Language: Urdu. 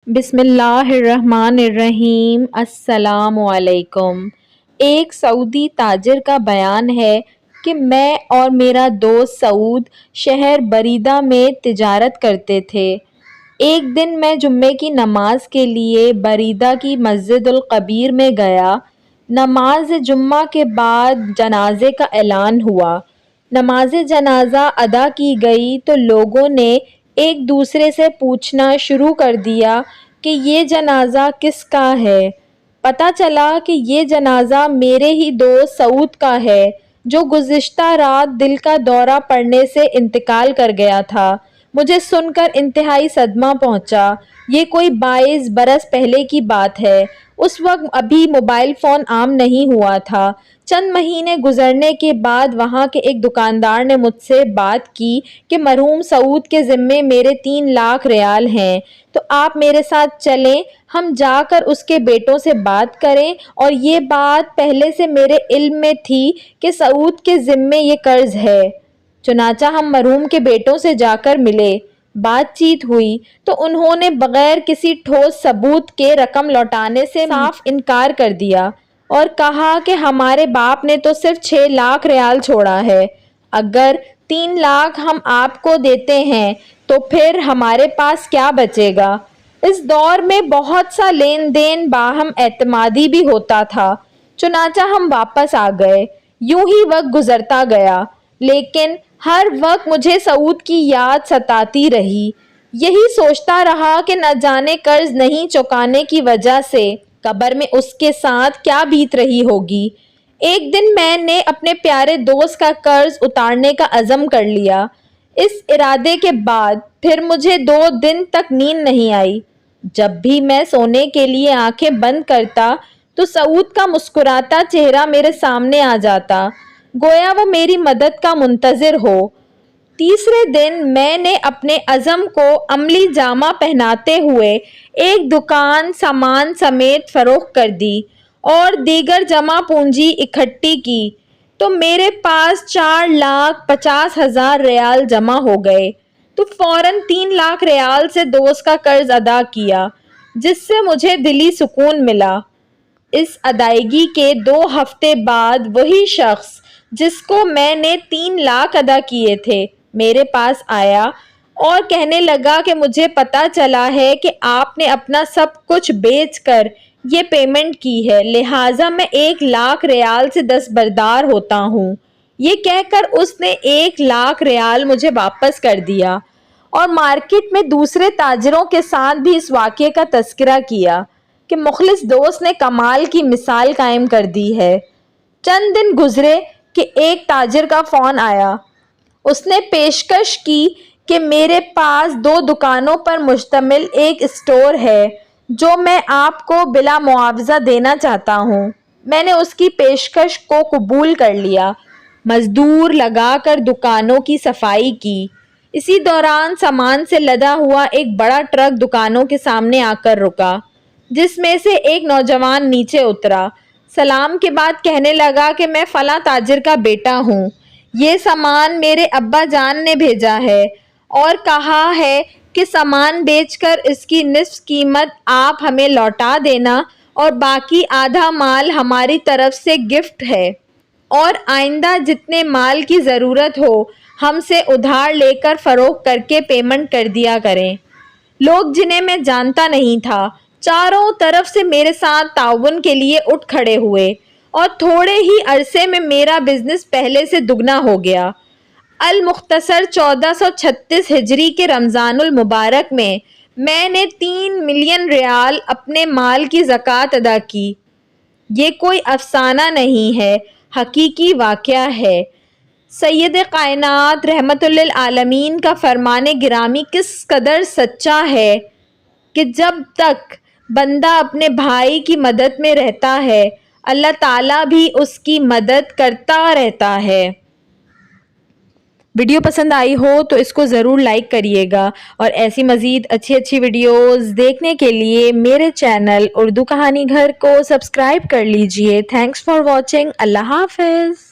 بسم اللہ الرحمن الرحیم۔ السلام علیکم۔ ایک سعودی تاجر کا بیان ہے کہ میں اور میرا دوست سعود شہر بریدہ میں تجارت کرتے تھے۔ ایک دن میں جمعے کی نماز کے لیے بریدہ کی مسجد الکبیر میں گیا۔ نماز جمعہ کے بعد جنازے کا اعلان ہوا۔ نماز جنازہ ادا کی گئی تو لوگوں نے ایک دوسرے سے پوچھنا شروع کر دیا کہ یہ جنازہ کس کا ہے۔ پتہ چلا کہ یہ جنازہ میرے ہی دوست سعود کا ہے جو گزشتہ رات دل کا دورہ پڑنے سے انتقال کر گیا تھا۔ مجھے سن کر انتہائی صدمہ پہنچا۔ یہ کوئی 22 برس پہلے کی بات ہے۔ اس وقت ابھی موبائل فون عام نہیں ہوا تھا۔ چند مہینے گزرنے کے بعد وہاں کے ایک دکاندار نے مجھ سے بات کی کہ مرحوم سعود کے ذمے میرے 3 لاکھ ریال ہیں، تو آپ میرے ساتھ چلیں، ہم جا کر اس کے بیٹوں سے بات کریں۔ اور یہ بات پہلے سے میرے علم میں تھی کہ سعود کے ذمے یہ قرض ہے۔ چنانچہ ہم مرحوم کے بیٹوں سے جا کر ملے۔ بات چیت ہوئی تو انہوں نے بغیر کسی ٹھوس ثبوت کے رقم لوٹانے سے صاف انکار کر دیا اور کہا کہ ہمارے باپ نے تو صرف 6 لاکھ ریال چھوڑا ہے۔ اگر 3 لاکھ ہم آپ کو دیتے ہیں تو پھر ہمارے پاس کیا بچے گا؟ اس دور میں بہت سا لین دین باہم اعتمادی بھی ہوتا تھا۔ چنانچہ ہم واپس آ گئے۔ یوں ہی وقت گزرتا گیا، لیکن ہر وقت مجھے سعود کی یاد ستاتی رہی۔ یہی سوچتا رہا کہ نہ جانے قرض نہیں چکانے کی وجہ سے قبر میں اس کے ساتھ کیا بیت رہی ہوگی۔ ایک دن میں نے اپنے پیارے دوست کا قرض اتارنے کا عزم کر لیا۔ اس ارادے کے بعد پھر مجھے 2 دن تک نیند نہیں آئی۔ جب بھی میں سونے کے لیے آنکھیں بند کرتا تو سعود کا مسکراتا چہرہ میرے سامنے آ جاتا، گویا وہ میری مدد کا منتظر ہو۔ تیسرے دن میں نے اپنے عزم کو عملی جامہ پہناتے ہوئے ایک دکان سامان سمیت فروخت کر دی اور دیگر جمع پونجی اکٹھی کی تو میرے پاس 4,50,000 ریال جمع ہو گئے۔ تو فوراً 3 لاکھ ریال سے دوست کا قرض ادا کیا، جس سے مجھے دلی سکون ملا۔ اس ادائیگی کے 2 ہفتے بعد وہی شخص جس کو میں نے 3 لاکھ ادا کیے تھے میرے پاس آیا اور کہنے لگا کہ مجھے پتہ چلا ہے کہ آپ نے اپنا سب کچھ بیچ کر یہ پیمنٹ کی ہے، لہٰذا میں 1 لاکھ ریال سے دستبردار ہوتا ہوں۔ یہ کہہ کر اس نے 1 لاکھ ریال مجھے واپس کر دیا اور مارکیٹ میں دوسرے تاجروں کے ساتھ بھی اس واقعے کا تذکرہ کیا کہ مخلص دوست نے کمال کی مثال قائم کر دی ہے۔ چند دن گزرے کہ ایک تاجر کا فون آیا۔ اس نے پیشکش کی کہ میرے پاس 2 دکانوں پر مشتمل ایک اسٹور ہے جو میں آپ کو بلا معاوضہ دینا چاہتا ہوں۔ میں نے اس کی پیشکش کو قبول کر لیا۔ مزدور لگا کر دکانوں کی صفائی کی۔ اسی دوران سامان سے لدا ہوا ایک بڑا ٹرک دکانوں کے سامنے آ کر رکا، جس میں سے ایک نوجوان نیچے اترا۔ سلام کے بعد کہنے لگا کہ میں فلاں تاجر کا بیٹا ہوں، یہ سامان میرے ابا جان نے بھیجا ہے اور کہا ہے کہ سامان بیچ کر اس کی نصف قیمت آپ ہمیں لوٹا دینا اور باقی آدھا مال ہماری طرف سے گفٹ ہے، اور آئندہ جتنے مال کی ضرورت ہو ہم سے ادھار لے کر فروخت کر کے پیمنٹ کر دیا کریں۔ لوگ جنہیں میں جانتا نہیں تھا چاروں طرف سے میرے ساتھ تعاون کے لیے اٹھ کھڑے ہوئے اور تھوڑے ہی عرصے میں میرا بزنس پہلے سے دگنا ہو گیا۔ المختصر 1436 ہجری کے رمضان المبارک میں نے 3 ملین ریال اپنے مال کی زکوٰۃ ادا کی۔ یہ کوئی افسانہ نہیں ہے، حقیقی واقعہ ہے۔ سید کائنات رحمت للعالمین کا فرمان گرامی کس قدر سچا ہے کہ جب تک بندہ اپنے بھائی کی مدد میں رہتا ہے، اللہ تعالیٰ بھی اس کی مدد کرتا رہتا ہے۔ ویڈیو پسند آئی ہو تو اس کو ضرور لائک کریے گا، اور ایسی مزید اچھی ویڈیوز دیکھنے کے لیے میرے چینل اردو کہانی گھر کو سبسکرائب کر لیجئے۔ Thanks for watching. اللہ حافظ۔